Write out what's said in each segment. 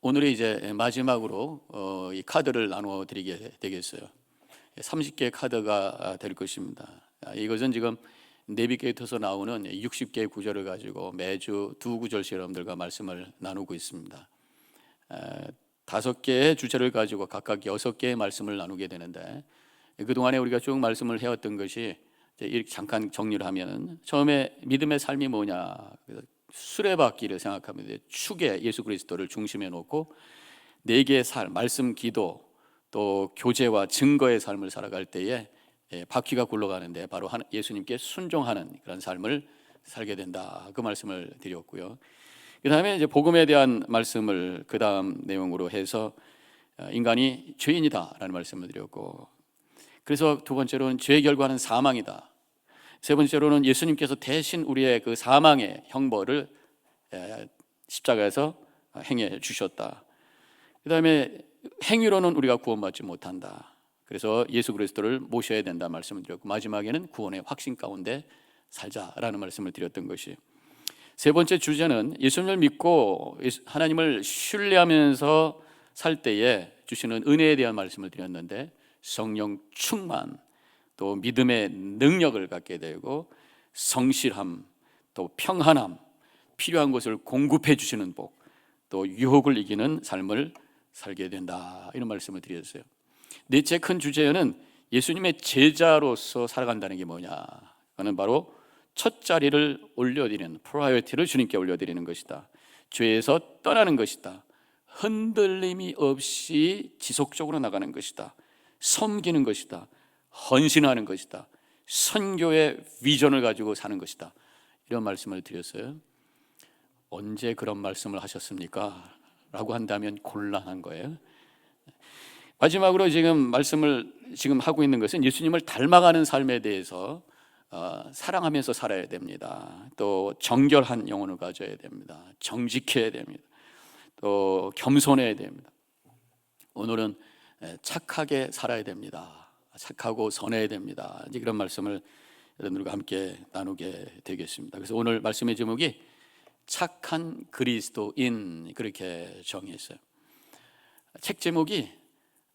오늘이 이제 마지막으로 이 카드를 나누어 드리게 되겠어요. 30개의 카드가 될 것입니다. 이것은 지금 내비게이터에서 나오는 60개의 구절을 가지고 매주 두 구절씩 여러분들과 말씀을 나누고 있습니다. 5개의 주제를 가지고 각각 6개의 말씀을 나누게 되는데, 그동안에 우리가 쭉 말씀을 해왔던 것이 이렇게 잠깐 정리를 하면, 처음에 믿음의 삶이 뭐냐, 수레바퀴를 생각하면 축에 예수 그리스도를 중심에 놓고 4개의 삶, 말씀, 기도, 또 교제와 증거의 삶을 살아갈 때에 바퀴가 굴러가는데 바로 예수님께 순종하는 그런 삶을 살게 된다, 그 말씀을 드렸고요. 그 다음에 이제 복음에 대한 말씀을 그 다음 내용으로 해서 인간이 죄인이다라는 말씀을 드렸고, 그래서 두 번째로는 죄의 결과는 사망이다. 세 번째로는 예수님께서 대신 우리의 그 사망의 형벌을 십자가에서 행해 주셨다. 그 다음에 행위로는 우리가 구원받지 못한다. 그래서 예수 그리스도를 모셔야 된다 말씀을 드렸고, 마지막에는 구원의 확신 가운데 살자라는 말씀을 드렸던 것이, 세 번째 주제는 예수님을 믿고 하나님을 신뢰하면서 살 때에 주시는 은혜에 대한 말씀을 드렸는데, 성령 충만, 또 믿음의 능력을 갖게 되고 성실함, 또 평안함, 필요한 것을 공급해 주시는 복, 또 유혹을 이기는 삶을 살게 된다, 이런 말씀을 드렸어요. 넷째 큰 주제는 예수님의 제자로서 살아간다는 게 뭐냐, 그는 바로 첫 자리를 올려드리는, 프라이어티를 주님께 올려드리는 것이다. 죄에서 떠나는 것이다. 흔들림이 없이 지속적으로 나가는 것이다. 섬기는 것이다. 헌신하는 것이다. 선교의 비전을 가지고 사는 것이다, 이런 말씀을 드렸어요. 언제 그런 말씀을 하셨습니까? 라고 한다면 곤란한 거예요. 마지막으로 지금 말씀을 지금 하고 있는 것은 예수님을 닮아가는 삶에 대해서 사랑하면서 살아야 됩니다. 또 정결한 영혼을 가져야 됩니다. 정직해야 됩니다. 또 겸손해야 됩니다. 오늘은 착하게 살아야 됩니다. 착하고 선해야 됩니다. 이제 그런 말씀을 여러분들과 함께 나누게 되겠습니다. 그래서 오늘 말씀의 제목이 착한 그리스도인, 그렇게 정했어요. 책 제목이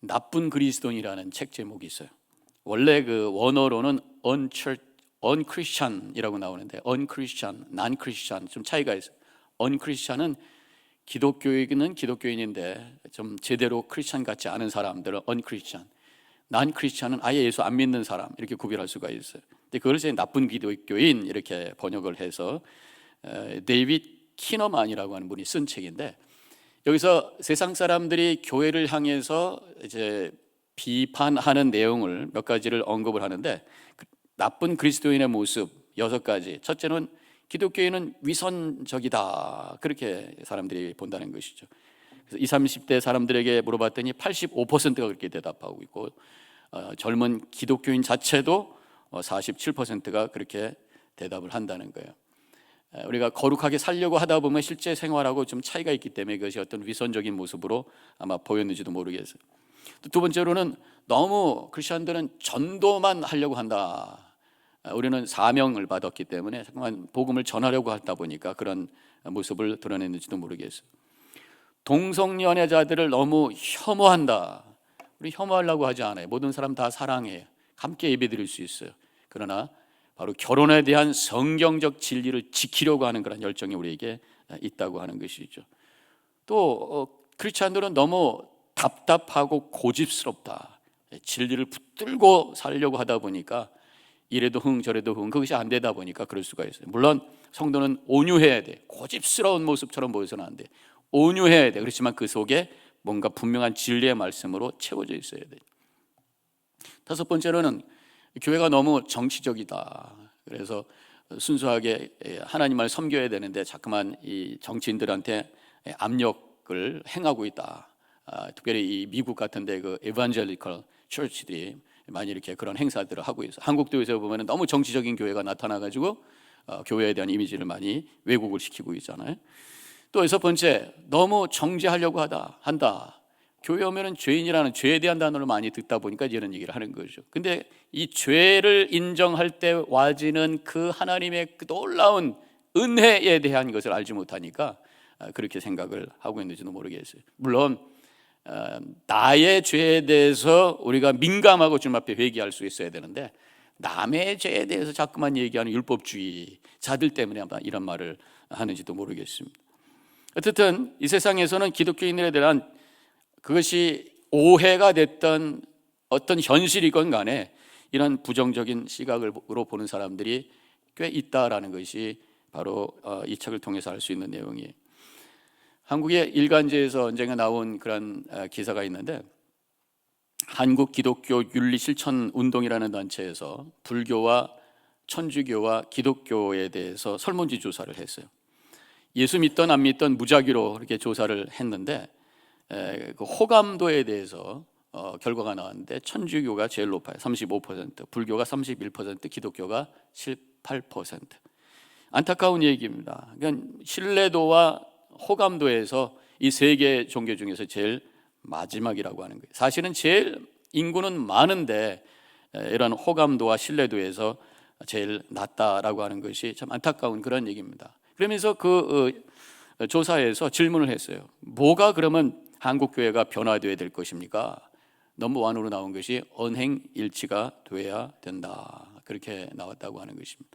나쁜 그리스도인이라는 책 제목이 있어요. 원래 그 원어로는 unchristian이라고 나오는데, unchristian, non-Christian 좀 차이가 있어요. unchristian은 기독교인은 기독교인인데 좀 제대로 크리스찬 같지 않은 사람들은 unchristian, non-Christian은 아예 예수 안 믿는 사람, 이렇게 구별할 수가 있어요. 근데 그걸 이제 나쁜 기독교인 이렇게 번역을 해서 데이빗 키너만이라고 하는 분이 쓴 책인데, 여기서 세상 사람들이 교회를 향해서 이제 비판하는 내용을 몇 가지를 언급을 하는데, 나쁜 그리스도인의 모습 6가지. 첫째는 기독교인은 위선적이다, 그렇게 사람들이 본다는 것이죠. 그래서 20, 30대 사람들에게 물어봤더니 85%가 그렇게 대답하고 있고, 젊은 기독교인 자체도 47%가 그렇게 대답을 한다는 거예요. 우리가 거룩하게 살려고 하다 보면 실제 생활하고 좀 차이가 있기 때문에 그것이 어떤 위선적인 모습으로 아마 보였는지도 모르겠어요. 두 번째로는 너무 크리스천들은 전도만 하려고 한다. 우리는 사명을 받았기 때문에 잠깐만 복음을 전하려고 하다 보니까 그런 모습을 드러냈는지도 모르겠어요. 동성연애자들을 너무 혐오한다. 우리 혐오하려고 하지 않아요. 모든 사람 다 사랑해요. 함께 예배드릴 수 있어요. 그러나 바로 결혼에 대한 성경적 진리를 지키려고 하는 그런 열정이 우리에게 있다고 하는 것이죠. 또 크리스찬들은 너무 답답하고 고집스럽다. 진리를 붙들고 살려고 하다 보니까 이래도 흥 저래도 흥, 그것이 안 되다 보니까 그럴 수가 있어요. 물론 성도는 온유해야 돼. 고집스러운 모습처럼 보여서는 안 돼. 온유해야 돼. 그렇지만 그 속에 뭔가 분명한 진리의 말씀으로 채워져 있어야 돼. 다섯 번째로는 교회가 너무 정치적이다. 그래서 순수하게 하나님을 섬겨야 되는데 자꾸만 이 정치인들한테 압력을 행하고 있다. 특별히 이 미국 같은데 그 에반젤리컬 처치들이 많이 이렇게 그런 행사들을 하고 있어요. 한국도 요새 보면 너무 정치적인 교회가 나타나가지고 교회에 대한 이미지를 많이 왜곡을 시키고 있잖아요. 또 여섯 번째, 너무 정죄하려고 한다. 교회 오면은 죄인이라는 죄에 대한 단어를 많이 듣다 보니까 이런 얘기를 하는 거죠. 근데 이 죄를 인정할 때 와지는 그 하나님의 그 놀라운 은혜에 대한 것을 알지 못하니까 그렇게 생각을 하고 있는지도 모르겠어요. 물론 나의 죄에 대해서 우리가 민감하고 주님 앞에 회개할 수 있어야 되는데, 남의 죄에 대해서 자꾸만 얘기하는 율법주의자들 때문에 아마 이런 말을 하는지도 모르겠습니다. 어쨌든 이 세상에서는 기독교인들에 대한 그것이 오해가 됐던 어떤 현실이건 간에 이런 부정적인 시각으로 보는 사람들이 꽤 있다라는 것이 바로 이 책을 통해서 알 수 있는 내용이에요. 한국의 일간지에서 언젠가 나온 그런 기사가 있는데, 한국 기독교 윤리 실천 운동이라는 단체에서 불교와 천주교와 기독교에 대해서 설문지 조사를 했어요. 예수 믿던 안 믿던 무작위로 이렇게 조사를 했는데, 그 호감도에 대해서 결과가 나왔는데, 천주교가 제일 높아요. 35%, 불교가 31%, 기독교가 18%. 안타까운 얘기입니다. 그러니까 신뢰도와 호감도에서 이 세 개 종교 중에서 제일 마지막이라고 하는 거예요. 사실은 제일 인구는 많은데 이런 호감도와 신뢰도에서 제일 낮다라고 하는 것이 참 안타까운 그런 얘기입니다. 그러면서 그 조사에서 질문을 했어요. 뭐가 그러면 한국 교회가 변화되어야 될 것입니까? 넘버원으로 나온 것이 언행일치가 돼야 된다, 그렇게 나왔다고 하는 것입니다.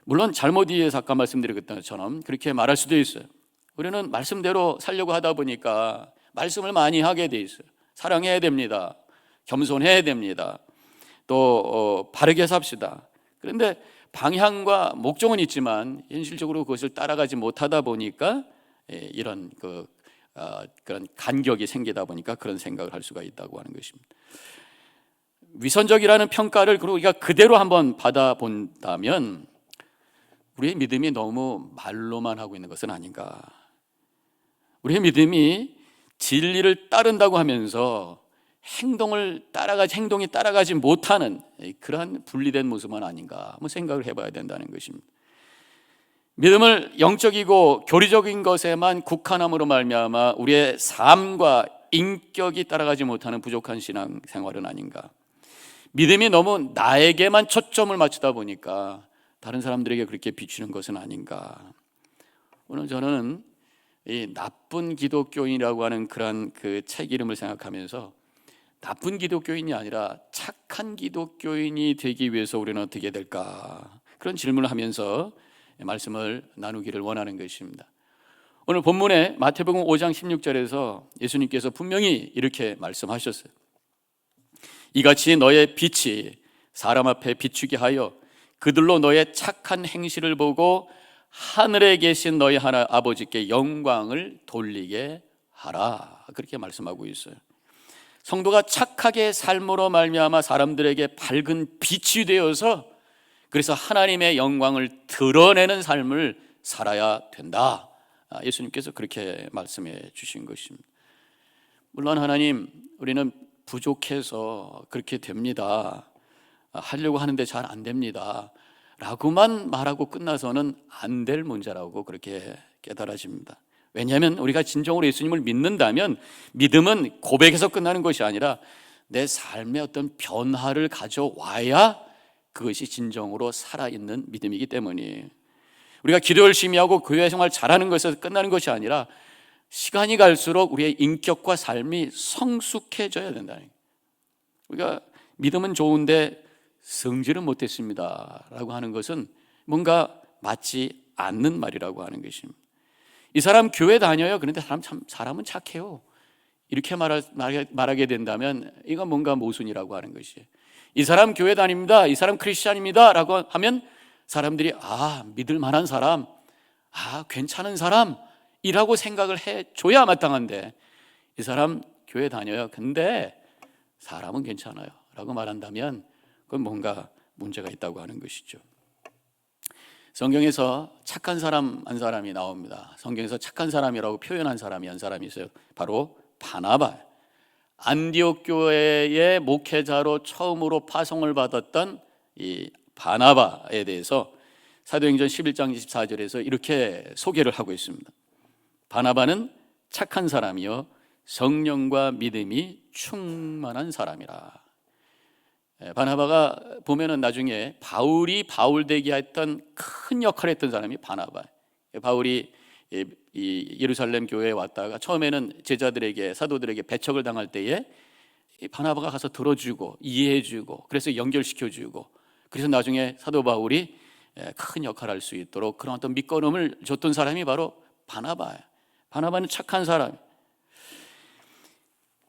물론 잘못 이해해서 아까 말씀드렸던 것처럼 그렇게 말할 수도 있어요. 우리는 말씀대로 살려고 하다 보니까 말씀을 많이 하게 돼 있어요. 사랑해야 됩니다. 겸손해야 됩니다. 또 바르게 삽시다. 그런데 방향과 목적은 있지만 현실적으로 그것을 따라가지 못하다 보니까 이런 그런 간격이 생기다 보니까 그런 생각을 할 수가 있다고 하는 것입니다. 위선적이라는 평가를 우리가 그대로 한번 받아본다면 우리의 믿음이 너무 말로만 하고 있는 것은 아닌가. 우리의 믿음이 진리를 따른다고 하면서 행동이 따라가지 못하는 그러한 분리된 모습은 아닌가 한번 생각을 해봐야 된다는 것입니다. 믿음을 영적이고 교리적인 것에만 국한함으로 말미암아 우리의 삶과 인격이 따라가지 못하는 부족한 신앙생활은 아닌가. 믿음이 너무 나에게만 초점을 맞추다 보니까 다른 사람들에게 그렇게 비추는 것은 아닌가. 오늘 저는 이 나쁜 기독교인이라고 하는 그런 그 책 이름을 생각하면서 나쁜 기독교인이 아니라 착한 기독교인이 되기 위해서 우리는 어떻게 될까, 그런 질문을 하면서 말씀을 나누기를 원하는 것입니다. 오늘 본문에 마태복음 5장 16절에서 예수님께서 분명히 이렇게 말씀하셨어요. 이같이 너의 빛이 사람 앞에 비추게 하여 그들로 너의 착한 행실을 보고 하늘에 계신 너희 하나님 아버지께 영광을 돌리게 하라, 그렇게 말씀하고 있어요. 성도가 착하게 삶으로 말미암아 사람들에게 밝은 빛이 되어서 그래서 하나님의 영광을 드러내는 삶을 살아야 된다. 예수님께서 그렇게 말씀해 주신 것입니다. 물론 하나님, 우리는 부족해서 그렇게 됩니다, 하려고 하는데 잘 안 됩니다 라고만 말하고 끝나서는 안 될 문제라고 그렇게 깨달아집니다. 왜냐하면 우리가 진정으로 예수님을 믿는다면 믿음은 고백에서 끝나는 것이 아니라 내 삶에 어떤 변화를 가져와야 그것이 진정으로 살아있는 믿음이기 때문이에요. 우리가 기도 열심히 하고 교회 생활 잘하는 것에서 끝나는 것이 아니라 시간이 갈수록 우리의 인격과 삶이 성숙해져야 된다는 거예요. 우리가 믿음은 좋은데 성질은 못했습니다 라고 하는 것은 뭔가 맞지 않는 말이라고 하는 것입니다. 이 사람 교회 다녀요, 그런데 사람은 착해요, 이렇게 말하게 된다면 이건 뭔가 모순이라고 하는 것이에요. 이 사람 교회 다닙니다, 이 사람 크리스찬입니다 라고 하면 사람들이 믿을 만한 사람, 괜찮은 사람이라고 생각을 해줘야 마땅한데, 이 사람 교회 다녀요, 근데 사람은 괜찮아요 라고 말한다면 그건 뭔가 문제가 있다고 하는 것이죠. 성경에서 착한 사람 한 사람이 나옵니다. 성경에서 착한 사람이라고 표현한 사람이 한 사람이 있어요. 바로 바나바. 안디옥 교회의 목회자로 처음으로 파송을 받았던 이 바나바에 대해서 사도행전 11장 24절에서 이렇게 소개를 하고 있습니다. 바나바는 착한 사람이요 성령과 믿음이 충만한 사람이라. 바나바가 보면은 나중에 바울이 바울 되게 했던 큰 역할을 했던 사람이 바나바. 바울이 이 예루살렘 교회에 왔다가 처음에는 제자들에게, 사도들에게 배척을 당할 때에 이 바나바가 가서 들어주고 이해해주고 그래서 연결시켜주고, 그래서 나중에 사도 바울이 큰 역할을 할 수 있도록 그런 어떤 밑거름을 줬던 사람이 바로 바나바예요. 바나바는 착한 사람.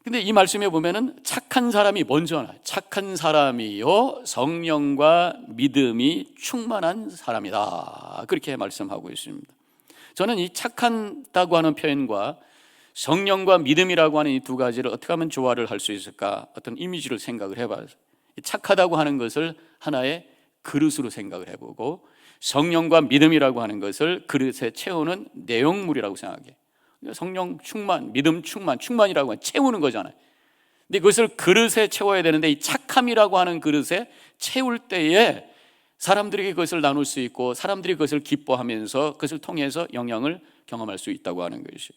근데 이 말씀에 보면은 착한 사람이 먼저 나와요. 착한 사람이요 성령과 믿음이 충만한 사람이다, 그렇게 말씀하고 있습니다. 저는 이 착하다고 하는 표현과 성령과 믿음이라고 하는 이 두 가지를 어떻게 하면 조화를 할 수 있을까, 어떤 이미지를 생각을 해봐요. 착하다고 하는 것을 하나의 그릇으로 생각을 해보고, 성령과 믿음이라고 하는 것을 그릇에 채우는 내용물이라고 생각해요. 성령 충만, 믿음 충만, 충만이라고 하면 채우는 거잖아요. 근데 그것을 그릇에 채워야 되는데 이 착함이라고 하는 그릇에 채울 때에 사람들에게 그것을 나눌 수 있고 사람들이 그것을 기뻐하면서 그것을 통해서 영향을 경험할 수 있다고 하는 것이에요.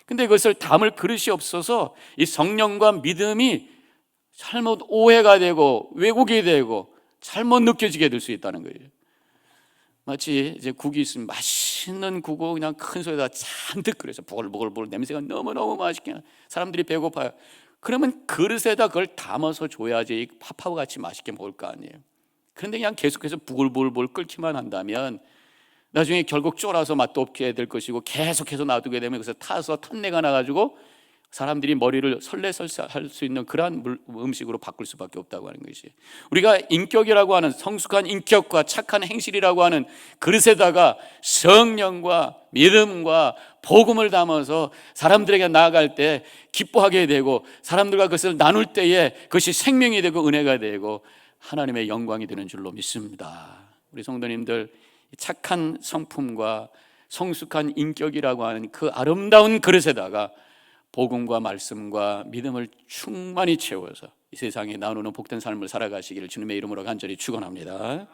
근데 그것을 담을 그릇이 없어서 이 성령과 믿음이 잘못 오해가 되고 왜곡이 되고 잘못 느껴지게 될 수 있다는 거예요. 마치 이제 국이 있으면 맛있는 국을 그냥 큰 소리에다 잔뜩 끓여서 보글보글 냄새가 너무너무 맛있게, 사람들이 배고파요. 그러면 그릇에다 그걸 담아서 줘야지 팥하고 같이 맛있게 먹을 거 아니에요. 그런데 그냥 계속해서 부글부글 끓기만 한다면 나중에 결국 쫄아서 맛도 없게 될 것이고, 계속해서 놔두게 되면 그래서 타서 탄내가 나가지고 사람들이 머리를 설레설레할 수 있는 그러한 음식으로 바꿀 수밖에 없다고 하는 것이, 우리가 인격이라고 하는 성숙한 인격과 착한 행실이라고 하는 그릇에다가 성령과 믿음과 복음을 담아서 사람들에게 나아갈 때 기뻐하게 되고, 사람들과 그것을 나눌 때에 그것이 생명이 되고 은혜가 되고 하나님의 영광이 되는 줄로 믿습니다. 우리 성도님들, 착한 성품과 성숙한 인격이라고 하는 그 아름다운 그릇에다가 복음과 말씀과 믿음을 충만히 채워서 이 세상에 나누는 복된 삶을 살아가시기를 주님의 이름으로 간절히 축원합니다.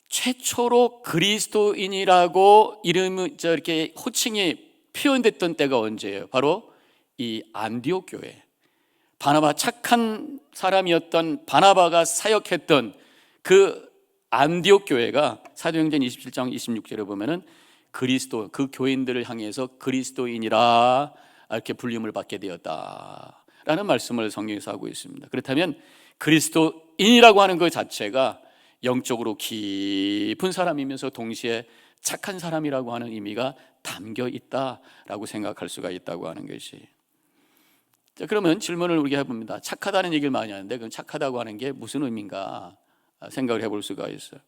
최초로 그리스도인이라고 이름이 이렇게 호칭이 표현됐던 때가 언제예요? 바로 이 안디옥 교회, 바나바, 착한 사람이었던 바나바가 사역했던 그 안디옥 교회가 사도행전 27장 26절에 보면은 그리스도, 그 교인들을 향해서 그리스도인이라 이렇게 불림을 받게 되었다라는 말씀을 성경에서 하고 있습니다. 그렇다면 그리스도인이라고 하는 것 자체가 영적으로 깊은 사람이면서 동시에 착한 사람이라고 하는 의미가 담겨 있다라고 생각할 수가 있다고 하는 것이. 자, 그러면 질문을 우리가 해봅니다. 착하다는 얘기를 많이 하는데 그럼 착하다고 하는 게 무슨 의미인가 생각을 해볼 수가 있어요.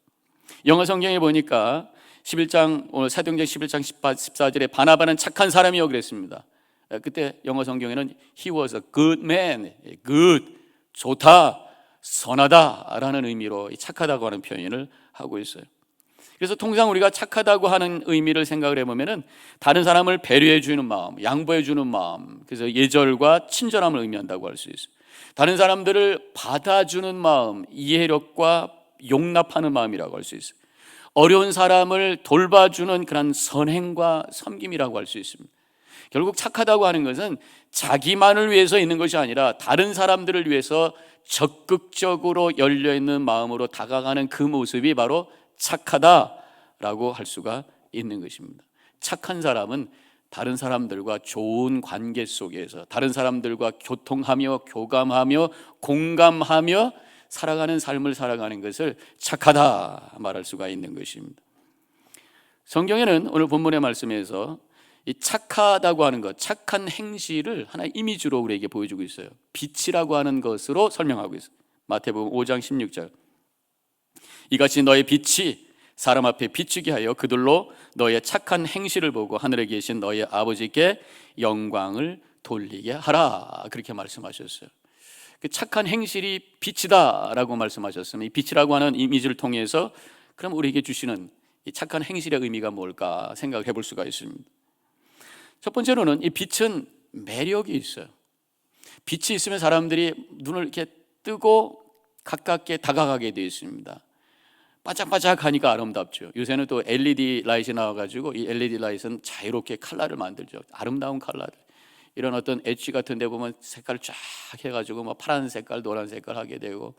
영어 성경에 보니까 11장, 오늘 사도행전 11장 14절에 바나바는 착한 사람이요 그랬습니다. 그때 영어 성경에는 He was a good man, good, 좋다, 선하다 라는 의미로 착하다고 하는 표현을 하고 있어요. 그래서 통상 우리가 착하다고 하는 의미를 생각을 해보면 다른 사람을 배려해 주는 마음, 양보해 주는 마음, 그래서 예절과 친절함을 의미한다고 할 수 있어요. 다른 사람들을 받아주는 마음, 이해력과 용납하는 마음이라고 할 수 있어요. 어려운 사람을 돌봐주는 그런 선행과 섬김이라고 할 수 있습니다. 결국 착하다고 하는 것은 자기만을 위해서 있는 것이 아니라 다른 사람들을 위해서 적극적으로 열려있는 마음으로 다가가는 그 모습이 바로 착하다라고 할 수가 있는 것입니다. 착한 사람은 다른 사람들과 좋은 관계 속에서 다른 사람들과 교통하며 교감하며 공감하며 살아가는 삶을 살아가는 것을 착하다 말할 수가 있는 것입니다. 성경에는 오늘 본문의 말씀에서 이 착하다고 하는 것, 착한 행실을 하나의 이미지로 우리에게 보여주고 있어요. 빛이라고 하는 것으로 설명하고 있어요. 마태복음 5장 16절, 이같이 너의 빛이 사람 앞에 비추게 하여 그들로 너의 착한 행실을 보고 하늘에 계신 너의 아버지께 영광을 돌리게 하라, 그렇게 말씀하셨어요. 그 착한 행실이 빛이다라고 말씀하셨으면 이 빛이라고 하는 이미지를 통해서 그럼 우리에게 주시는 이 착한 행실의 의미가 뭘까 생각해 볼 수가 있습니다. 첫 번째로는 이 빛은 매력이 있어요. 빛이 있으면 사람들이 눈을 이렇게 뜨고 가깝게 다가가게 되어 있습니다. 반짝반짝하니까 아름답죠. 요새는 또 LED 라이트이 나와가지고 이 LED 라이트는 자유롭게 컬러를 만들죠. 아름다운 컬러들. 이런 어떤 엣지 같은 데 보면 색깔을 쫙 해가지고 뭐 파란 색깔, 노란 색깔 하게 되고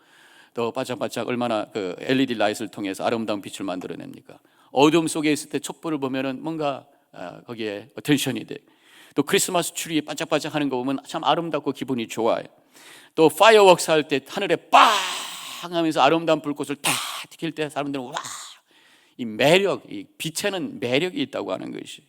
또 반짝반짝 얼마나 그 LED 라이트를 통해서 아름다운 빛을 만들어냅니까? 어둠 속에 있을 때 촛불을 보면은 뭔가 거기에 텐션이 돼. 또 크리스마스 트리 반짝반짝하는 거 보면 참 아름답고 기분이 좋아요. 또 파이어웍스 할 때 하늘에 빵 하면서 아름다운 불꽃을 탁 튀길 때 사람들은 와, 이 매력, 이 빛에는 매력이 있다고 하는 것이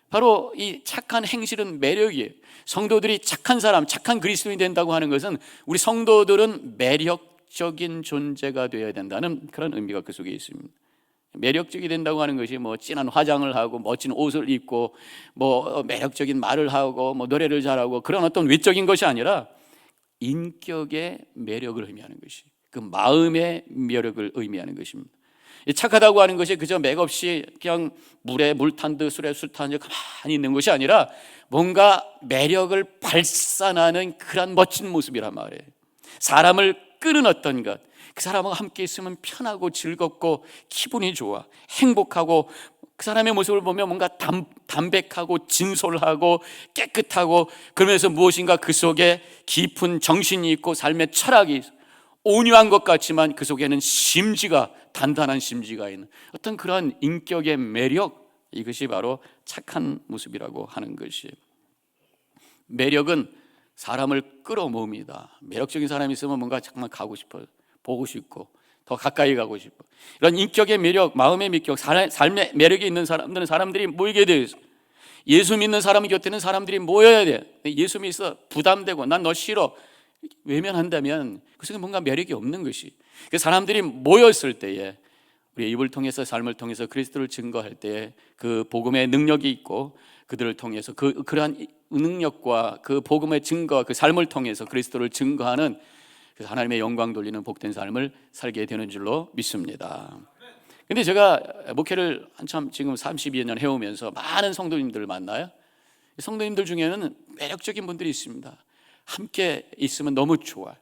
바로 이 착한 행실은 매력이에요. 성도들이 착한 사람, 착한 그리스도인이 된다고 하는 것은 우리 성도들은 매력적인 존재가 되어야 된다는 그런 의미가 그 속에 있습니다. 매력적이 된다고 하는 것이 뭐 진한 화장을 하고 멋진 옷을 입고 뭐 매력적인 말을 하고 뭐 노래를 잘하고 그런 어떤 외적인 것이 아니라 인격의 매력을 의미하는 것이, 그 마음의 매력을 의미하는 것입니다. 착하다고 하는 것이 그저 맥없이 그냥 물에 물 탄 듯 술에 술 탄 듯 가만히 있는 것이 아니라 뭔가 매력을 발산하는 그런 멋진 모습이란 말이에요. 사람을 끄는 어떤 것, 그 사람과 함께 있으면 편하고 즐겁고 기분이 좋아, 행복하고 그 사람의 모습을 보면 뭔가 담백하고 진솔하고 깨끗하고 그러면서 무엇인가 그 속에 깊은 정신이 있고 삶의 철학이 있어. 온유한 것 같지만 그 속에는 심지가, 단단한 심지가 있는 어떤 그런 인격의 매력, 이것이 바로 착한 모습이라고 하는 것이에요. 매력은 사람을 끌어모읍니다. 매력적인 사람이 있으면 뭔가 정말 가고 싶어요. 보고 싶고 더 가까이 가고 싶어. 이런 인격의 매력, 마음의 매력, 삶의 매력이 있는 사람들은 사람들이 모이게 되어 있어요. 예수 믿는 사람 곁에는 사람들이 모여야 돼. 예수 믿어 부담되고 난 너 싫어 외면한다면 그 속에 뭔가 매력이 없는 것이, 그 사람들이 모였을 때에 우리의 입을 통해서 삶을 통해서 그리스도를 증거할 때에 그 복음의 능력이 있고 그들을 통해서 그러한 능력과 그 복음의 증거, 그 삶을 통해서 그리스도를 증거하는 하나님의 영광 돌리는 복된 삶을 살게 되는 줄로 믿습니다. 근데 제가 목회를 한참 지금 32여 년 해오면서 많은 성도님들을 만나요. 성도님들 중에는 매력적인 분들이 있습니다. 함께 있으면 너무 좋아.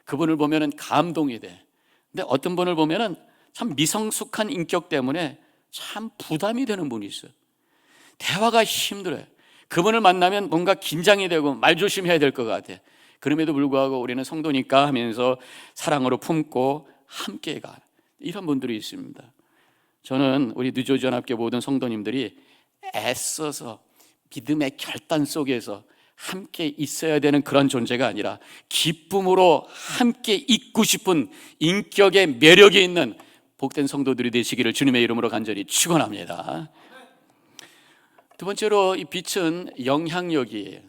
그분을 보면은 감동이 돼. 근데 어떤 분을 보면은 참 미성숙한 인격 때문에 참 부담이 되는 분이 있어요. 대화가 힘들어요. 그분을 만나면 뭔가 긴장이 되고 말 조심해야 될 것 같아. 그럼에도 불구하고 우리는 성도니까 하면서 사랑으로 품고 함께 가. 이런 분들이 있습니다. 저는 우리 뉴저지연합교 모든 성도님들이 애써서 믿음의 결단 속에서 함께 있어야 되는 그런 존재가 아니라 기쁨으로 함께 있고 싶은 인격의 매력이 있는 복된 성도들이 되시기를 주님의 이름으로 간절히 축원합니다. 두 번째로 이 빛은 영향력이에요.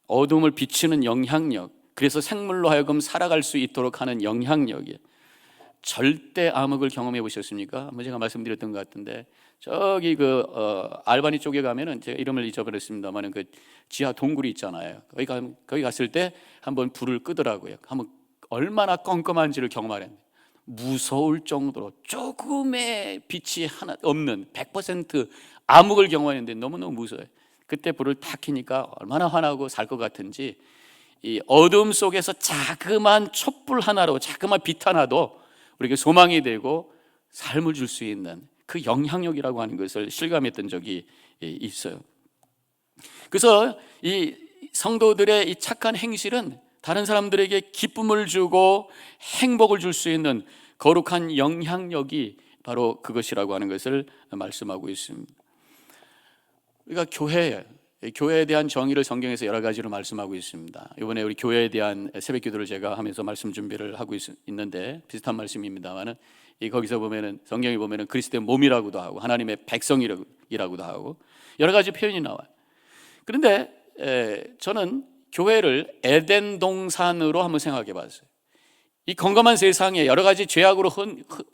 어둠을 비추는 영향력, 그래서 생물로 하여금 살아갈 수 있도록 하는 영향력이에요. 절대 암흑을 경험해 보셨습니까? 한번 제가 말씀드렸던 것 같은데 저기 알바니 쪽에 가면은 제가 이름을 잊어버렸습니다만 그 지하 동굴이 있잖아요. 거기 갔을 때 한번 불을 끄더라고요. 한번 얼마나 껌껌한지를 경험하랬는데 무서울 정도로 조금의 빛이 하나 없는 100% 암흑을 경험했는데 너무너무 무서워요. 그때 불을 탁 켜니까 얼마나 환하고 살 것 같은지, 이 어둠 속에서 자그마한 촛불 하나로, 자그마한 빛 하나도 우리에게 소망이 되고 삶을 줄 수 있는 그 영향력이라고 하는 것을 실감했던 적이 있어요. 그래서 이 성도들의 이 착한 행실은 다른 사람들에게 기쁨을 주고 행복을 줄 수 있는 거룩한 영향력이 바로 그것이라고 하는 것을 말씀하고 있습니다. 우리가 교회에 대한 정의를 성경에서 여러 가지로 말씀하고 있습니다. 이번에 우리 교회에 대한 새벽 기도를 제가 하면서 말씀 준비를 하고 있는데 비슷한 말씀입니다만은 거기서 보면은 성경에 보면은 그리스도의 몸이라고도 하고 하나님의 백성이라고도 하고 여러 가지 표현이 나와요. 그런데 저는 교회를 에덴 동산으로 한번 생각해 봤어요. 이 건강한 세상에 여러 가지 죄악으로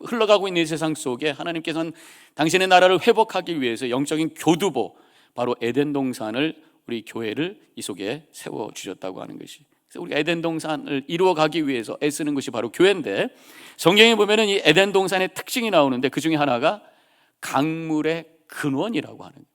흘러가고 있는 세상 속에 하나님께서는 당신의 나라를 회복하기 위해서 영적인 교두보, 바로 에덴 동산을, 우리 교회를 이 속에 세워주셨다고 하는 것이, 그래서 우리 에덴 동산을 이루어가기 위해서 애쓰는 것이 바로 교회인데, 성경에 보면은 이 에덴 동산의 특징이 나오는데 그 중에 하나가 강물의 근원이라고 하는 거예요.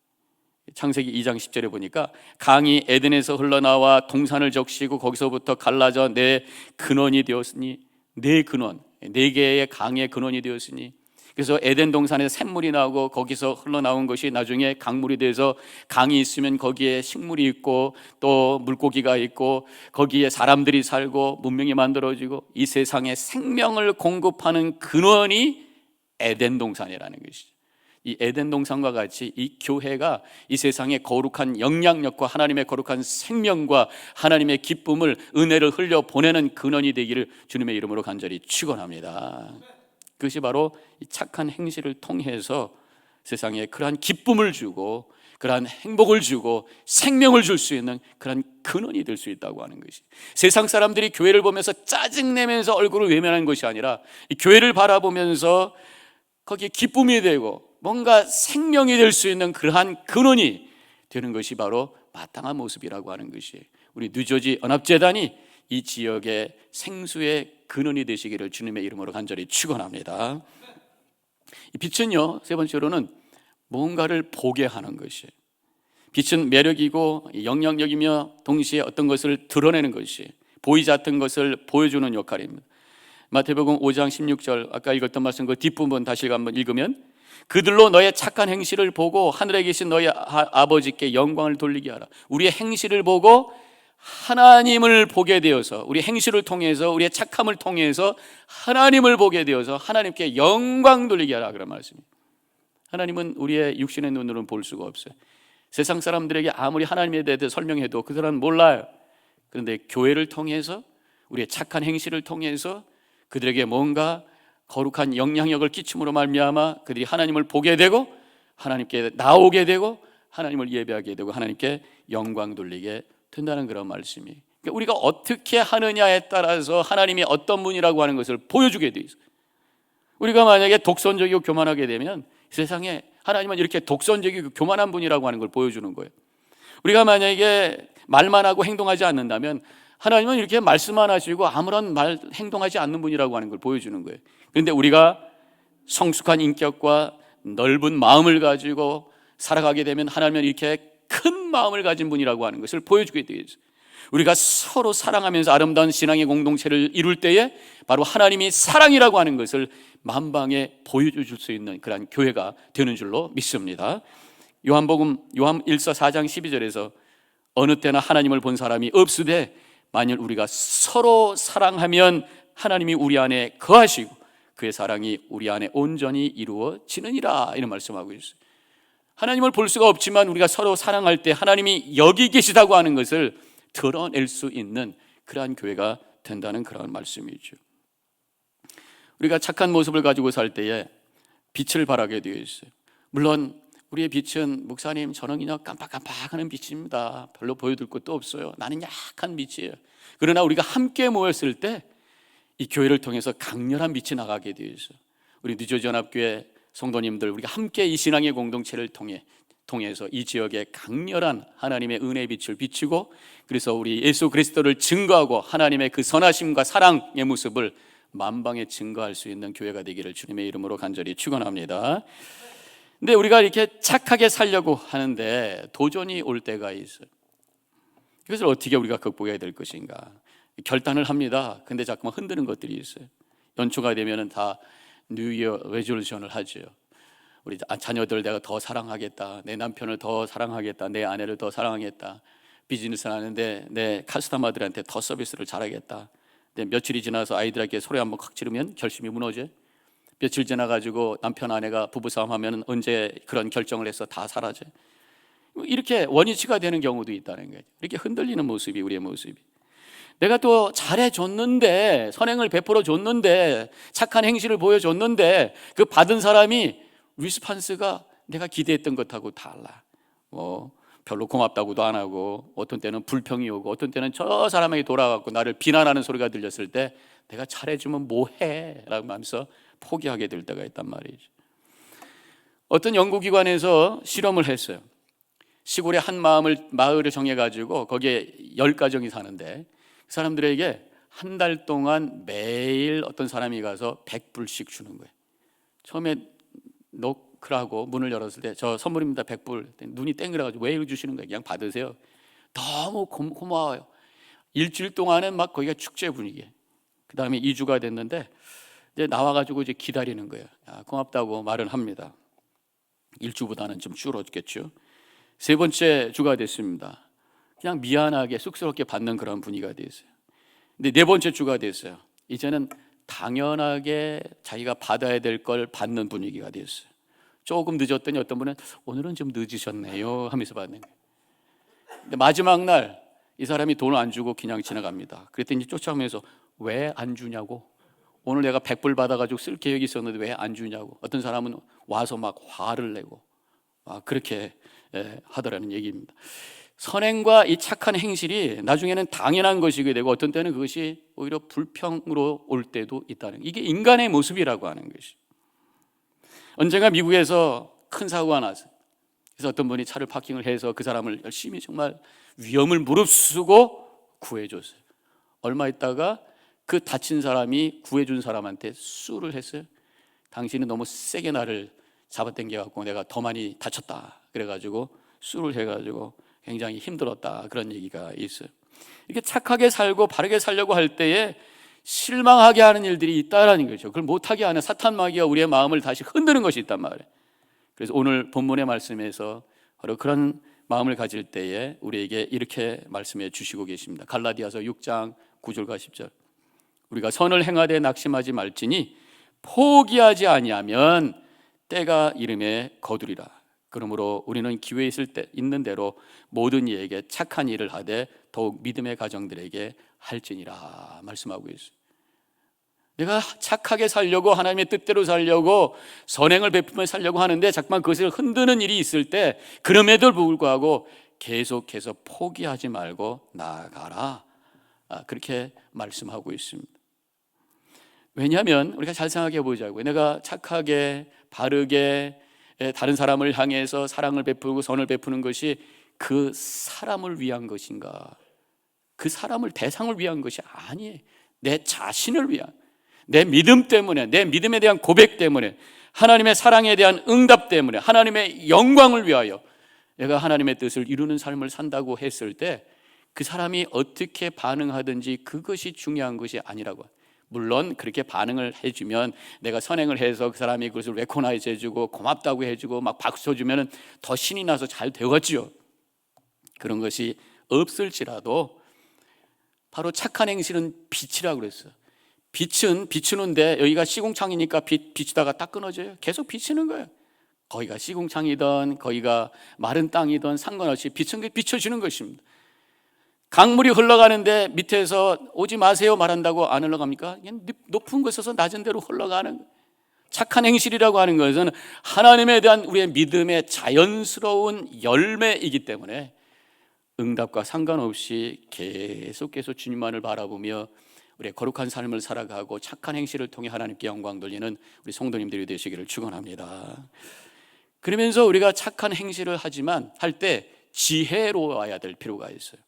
창세기 2장 10절에 보니까 강이 에덴에서 흘러나와 동산을 적시고 거기서부터 갈라져 내 근원이 되었으니, 내 근원, 네 개의 강의 근원이 되었으니, 그래서 에덴 동산에 샘물이 나오고 거기서 흘러나온 것이 나중에 강물이 돼서 강이 있으면 거기에 식물이 있고 또 물고기가 있고 거기에 사람들이 살고 문명이 만들어지고 이 세상에 생명을 공급하는 근원이 에덴 동산이라는 것이죠. 이 에덴 동산과 같이 이 교회가 이 세상의 거룩한 영향력과 하나님의 거룩한 생명과 하나님의 기쁨을, 은혜를 흘려 보내는 근원이 되기를 주님의 이름으로 간절히 축원합니다. 그것이 바로 이 착한 행실을 통해서 세상에 그러한 기쁨을 주고 그러한 행복을 주고 생명을 줄 수 있는 그러한 근원이 될 수 있다고 하는 것이, 세상 사람들이 교회를 보면서 짜증내면서 얼굴을 외면하는 것이 아니라 이 교회를 바라보면서 거기에 기쁨이 되고 뭔가 생명이 될 수 있는 그러한 근원이 되는 것이 바로 마땅한 모습이라고 하는 것이, 우리 뉴저지 연합재단이 이 지역의 생수의 근원이 되시기를 주님의 이름으로 간절히 축원합니다. 이 빛은요, 세 번째로는 뭔가를 보게 하는 것이에요. 빛은 매력이고 영향력이며 동시에 어떤 것을 드러내는 것이, 보이지 않던 것을 보여주는 역할입니다. 마태복음 5장 16절, 아까 읽었던 말씀 그 뒷부분 다시 한번 읽으면, 그들로 너의 착한 행실을 보고 하늘에 계신 너의 아버지께 영광을 돌리게 하라. 우리의 행실을 보고 하나님을 보게 되어서, 우리 행실을 통해서, 우리의 착함을 통해서 하나님을 보게 되어서 하나님께 영광 돌리게 하라, 그런 말씀입니다. 하나님은 우리의 육신의 눈으로는 볼 수가 없어요. 세상 사람들에게 아무리 하나님에 대해 설명해도 그 사람은 몰라요. 그런데 교회를 통해서, 우리의 착한 행실을 통해서 그들에게 뭔가 거룩한 영향력을 끼침으로 말미암아 그들이 하나님을 보게 되고 하나님께 나오게 되고 하나님을 예배하게 되고 하나님께 영광 돌리게 된다는 그런 말씀이, 그러니까 우리가 어떻게 하느냐에 따라서 하나님이 어떤 분이라고 하는 것을 보여주게 돼 있어요. 우리가 만약에 독선적이고 교만하게 되면 세상에 하나님은 이렇게 독선적이고 교만한 분이라고 하는 걸 보여주는 거예요. 우리가 만약에 말만 하고 행동하지 않는다면 하나님은 이렇게 말씀만 하시고 아무런 행동하지 않는 분이라고 하는 걸 보여주는 거예요. 그런데 우리가 성숙한 인격과 넓은 마음을 가지고 살아가게 되면 하나님은 이렇게 큰 마음을 가진 분이라고 하는 것을 보여주게 되어 있어요. 우리가 서로 사랑하면서 아름다운 신앙의 공동체를 이룰 때에 바로 하나님이 사랑이라고 하는 것을 만방에 보여줄 수 있는 그런 교회가 되는 줄로 믿습니다. 요한 1서 4장 12절에서 어느 때나 하나님을 본 사람이 없으되 만일 우리가 서로 사랑하면 하나님이 우리 안에 거하시고 그의 사랑이 우리 안에 온전히 이루어지느니라, 이런 말씀하고 있어요. 하나님을 볼 수가 없지만 우리가 서로 사랑할 때 하나님이 여기 계시다고 하는 것을 드러낼 수 있는 그러한 교회가 된다는 그런 말씀이죠. 우리가 착한 모습을 가지고 살 때에 빛을 발하게 되어 있어요. 물론 우리의 빛은, 목사님 저는 그냥 깜빡깜빡하는 빛입니다, 별로 보여줄 것도 없어요, 나는 약한 빛이에요. 그러나 우리가 함께 모였을 때 이 교회를 통해서 강렬한 빛이 나가게 되어 있어요. 우리 뉴저지 연합교회 성도님들, 우리가 함께 이 신앙의 공동체를 통해서 이 지역에 강렬한 하나님의 은혜의 빛을 비추고, 그래서 우리 예수 그리스도를 증거하고 하나님의 그 선하심과 사랑의 모습을 만방에 증거할 수 있는 교회가 되기를 주님의 이름으로 간절히 축원합니다. 근데 우리가 이렇게 착하게 살려고 하는데 도전이 올 때가 있어요. 이것을 어떻게 우리가 극복해야 될 것인가? 결단을 합니다. 근데 자꾸만 흔드는 것들이 있어요. 연초가 되면은 다 뉴이어 레졸루션을 하죠. 우리 자녀들 내가 더 사랑하겠다, 내 남편을 더 사랑하겠다, 내 아내를 더 사랑하겠다, 비즈니스 하는데 내 카스터머들한테 더 서비스를 잘하겠다. 근데 며칠이 지나서 아이들에게 소리 한번 칵 지르면 결심이 무너져. 며칠 지나가지고 남편 아내가 부부싸움 하면 언제 그런 결정을 해서 다 사라져. 이렇게 원위치가 되는 경우도 있다는 거예요. 이렇게 흔들리는 모습이 우리의 모습이. 내가 또 잘해줬는데, 선행을 베풀어 줬는데, 착한 행실을 보여줬는데 그 받은 사람이 리스판스가 내가 기대했던 것하고 달라. 별로 고맙다고도 안 하고, 어떤 때는 불평이 오고, 어떤 때는 저 사람에게 돌아가고 나를 비난하는 소리가 들렸을 때 내가 잘해주면 뭐해? 라고 하면서 포기하게 될 때가 있단 말이죠. 어떤 연구기관에서 실험을 했어요. 시골에 한 마을을 정해가지고 거기에 10가정이 사는데 그 사람들에게 한 달 동안 매일 어떤 사람이 가서 100불씩 주는 거예요. 처음에 노크라고 문을 열었을 때 저 선물입니다, 100불. 눈이 땡그래가지고 왜 이거 주시는 거예요? 그냥 받으세요. 너무 고마워요. 일주일 동안은 막 거기가 축제 분위기예요. 그 다음에 2주가 됐는데 이제 나와가지고 이제 기다리는 거예요. 고맙다고 말은 합니다. 1주보다는 좀 줄어졌겠죠. 세 번째 주가 됐습니다. 그냥 미안하게 쑥스럽게 받는 그런 분위기가 됐어요. 근데 네 번째 주가 됐어요. 이제는 당연하게 자기가 받아야 될 걸 받는 분위기가 됐어요. 조금 늦었더니 어떤 분은 오늘은 좀 늦으셨네요 하면서 받는 거예요. 근데 마지막 날 이 사람이 돈을 안 주고 그냥 지나갑니다. 그랬더니 쫓아오면서 왜 안 주냐고, 오늘 내가 100불 받아가지고 쓸 계획이 있었는데 왜 안 주냐고. 어떤 사람은 와서 막 화를 내고 그렇게 하더라는 얘기입니다. 선행과 이 착한 행실이 나중에는 당연한 것이게 되고 어떤 때는 그것이 오히려 불평으로 올 때도 있다는, 이게 인간의 모습이라고 하는 것이. 언젠가 미국에서 큰 사고가 났어요. 그래서 어떤 분이 차를 파킹을 해서 그 사람을 열심히 정말 위험을 무릅쓰고 구해줬어요. 얼마 있다가 그 다친 사람이 구해준 사람한테 수를 했어요. 당신은 너무 세게 나를 잡아당겨갖고 내가 더 많이 다쳤다 그래가지고 수를 해가지고 굉장히 힘들었다, 그런 얘기가 있어요. 이렇게 착하게 살고 바르게 살려고 할 때에 실망하게 하는 일들이 있다라는 거죠. 그걸 못하게 하는 사탄 마귀가 우리의 마음을 다시 흔드는 것이 있단 말이에요. 그래서 오늘 본문의 말씀에서 바로 그런 마음을 가질 때에 우리에게 이렇게 말씀해 주시고 계십니다. 갈라디아서 6장 9절과 10절. 우리가 선을 행하되 낙심하지 말지니 포기하지 아니하면 때가 이름에 거두리라. 그러므로 우리는 기회 있는 대로 모든 이에게 착한 일을 하되 더욱 믿음의 가정들에게 할지니라 말씀하고 있어요. 내가 착하게 살려고, 하나님의 뜻대로 살려고, 선행을 베풀며 살려고 하는데 자꾸만 그것을 흔드는 일이 있을 때 그럼에도 불구하고 계속해서 포기하지 말고 나아가라, 그렇게 말씀하고 있습니다. 왜냐하면 우리가 잘 생각해 보자고요. 내가 착하게 바르게 다른 사람을 향해서 사랑을 베풀고 선을 베푸는 것이 그 사람을 위한 것인가? 그 사람을, 대상을 위한 것이 아니에요. 내 자신을 위한, 내 믿음 때문에, 내 믿음에 대한 고백 때문에, 하나님의 사랑에 대한 응답 때문에, 하나님의 영광을 위하여 내가 하나님의 뜻을 이루는 삶을 산다고 했을 때 그 사람이 어떻게 반응하든지 그것이 중요한 것이 아니라고. 물론 그렇게 반응을 해주면, 내가 선행을 해서 그 사람이 그것을 레코나이즈 해주고 고맙다고 해주고 막 박수 쳐주면 더 신이 나서 잘 되었지요. 그런 것이 없을지라도 바로 착한 행실은 빛이라고 그랬어요. 빛은 비추는데, 여기가 시궁창이니까 비추다가 딱 끊어져요. 계속 비추는 거예요. 거기가 시궁창이든 거기가 마른 땅이든 상관없이 비춰주는 것입니다. 강물이 흘러가는데 밑에서 오지 마세요 말한다고 안 흘러갑니까? 높은 곳에서 낮은 데로 흘러가는 거예요. 착한 행실이라고 하는 것은 하나님에 대한 우리의 믿음의 자연스러운 열매이기 때문에 응답과 상관없이 계속해서 주님만을 바라보며 우리의 거룩한 삶을 살아가고 착한 행실을 통해 하나님께 영광 돌리는 우리 성도님들이 되시기를 축원합니다. 그러면서 우리가 착한 행실을 하지만 할 때 지혜로워야 될 필요가 있어요.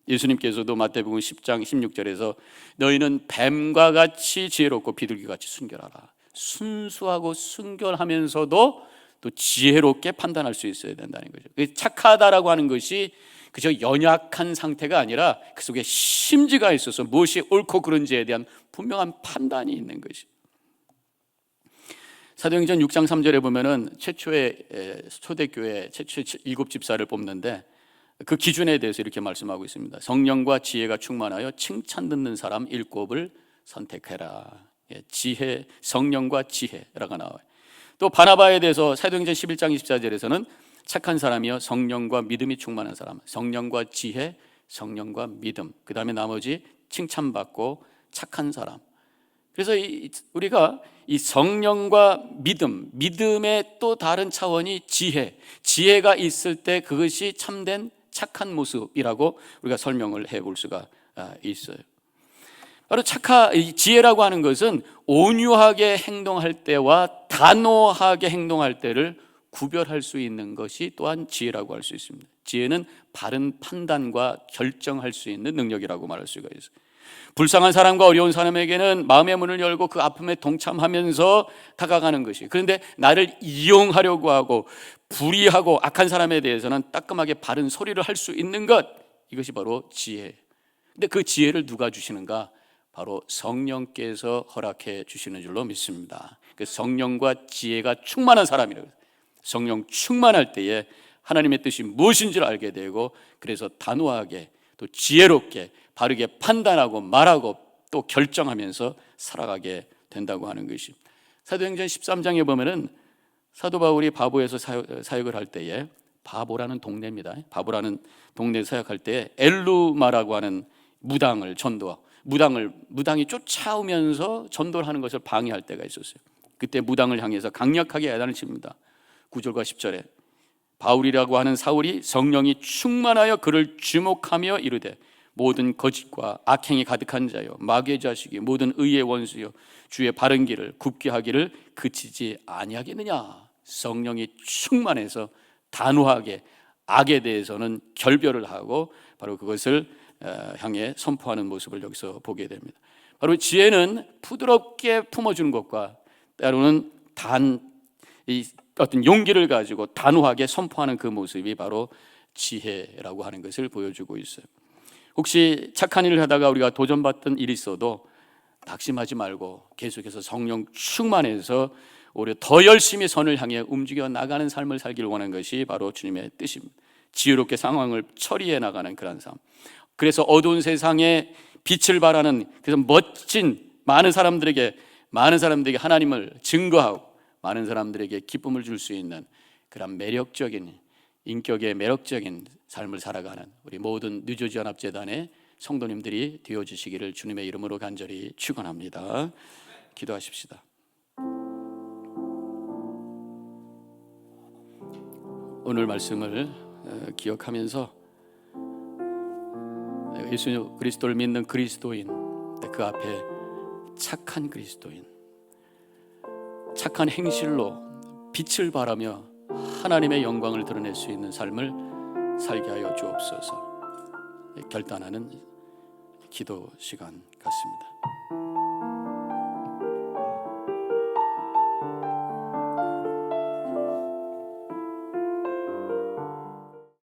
예수님께서도 마태복음 10장 16절에서 너희는 뱀과 같이 지혜롭고 비둘기같이 순결하라. 순수하고 순결하면서도 또 지혜롭게 판단할 수 있어야 된다는 거죠. 착하다라고 하는 것이 그저 연약한 상태가 아니라 그 속에 심지가 있어서 무엇이 옳고 그른지에 대한 분명한 판단이 있는 것이. 사도행전 6장 3절에 보면은 최초의 초대교회 최초의 7집사를 뽑는데 그 기준에 대해서 이렇게 말씀하고 있습니다. 성령과 지혜가 충만하여 칭찬 듣는 사람 7을 선택해라. 지혜, 성령과 지혜라고 나와요. 또 바나바에 대해서 사도행전 11장 24절에서는 착한 사람이요 성령과 믿음이 충만한 사람, 성령과 지혜, 성령과 믿음, 그 다음에 나머지 칭찬받고 착한 사람. 그래서 우리가 이 성령과 믿음, 믿음의 또 다른 차원이 지혜가 있을 때 그것이 참된 착한 모습이라고 우리가 설명을 해볼 수가 있어요. 바로 지혜라고 하는 것은 온유하게 행동할 때와 단호하게 행동할 때를 구별할 수 있는 것이 또한 지혜라고 할 수 있습니다. 지혜는 바른 판단과 결정할 수 있는 능력이라고 말할 수가 있어요. 불쌍한 사람과 어려운 사람에게는 마음의 문을 열고 그 아픔에 동참하면서 다가가는 것이, 그런데 나를 이용하려고 하고 불의하고 악한 사람에 대해서는 따끔하게 바른 소리를 할 수 있는 것, 이것이 바로 지혜. 근데 그 지혜를 누가 주시는가? 바로 성령께서 허락해 주시는 줄로 믿습니다. 그 성령과 지혜가 충만한 사람이라고. 성령 충만할 때에 하나님의 뜻이 무엇인지를 알게 되고, 그래서 단호하게 또 지혜롭게 바르게 판단하고 말하고 또 결정하면서 살아가게 된다고 하는 것이. 사도행전 13장에 보면은 사도 바울이 바보에서 사역을 할 때에, 바보라는 동네입니다. 바보라는 동네 사역할 때에 엘루마라고 하는 무당을 무당이 쫓아오면서 전도를 하는 것을 방해할 때가 있었어요. 그때 무당을 향해서 강력하게 야단을 칩니다. 9절과 10절에 바울이라고 하는 사울이 성령이 충만하여 그를 주목하며 이르되 모든 거짓과 악행이 가득한 자여 마귀의 자식이 모든 의의 원수여 주의 바른 길을 굽게 하기를 그치지 아니하겠느냐. 성령이 충만해서 단호하게 악에 대해서는 결별을 하고 바로 그것을 향해 선포하는 모습을 여기서 보게 됩니다. 바로 지혜는 부드럽게 품어주는 것과 때로는 어떤 용기를 가지고 단호하게 선포하는 그 모습이 바로 지혜라고 하는 것을 보여주고 있어요. 혹시 착한 일을 하다가 우리가 도전받던 일이 있어도 낙심하지 말고 계속해서 성령 충만해서 오히려 더 열심히 선을 향해 움직여 나가는 삶을 살기를 원하는 것이 바로 주님의 뜻입니다. 지혜롭게 상황을 처리해 나가는 그런 삶. 그래서 어두운 세상에 빛을 발하는, 그래서 멋진 많은 사람들에게 하나님을 증거하고 많은 사람들에게 기쁨을 줄 수 있는 그런 매력적인, 인격의 매력적인 삶을 살아가는 우리 모든 뉴저지 연합재단의 성도님들이 되어주시기를 주님의 이름으로 간절히 축원합니다. 기도하십시다. 오늘 말씀을 기억하면서 예수 그리스도를 믿는 그리스도인, 그 앞에 착한 그리스도인, 착한 행실로 빛을 발하며 하나님의 영광을 드러낼 수 있는 삶을 살게 하여 주옵소서. 결단하는 기도 시간 같습니다.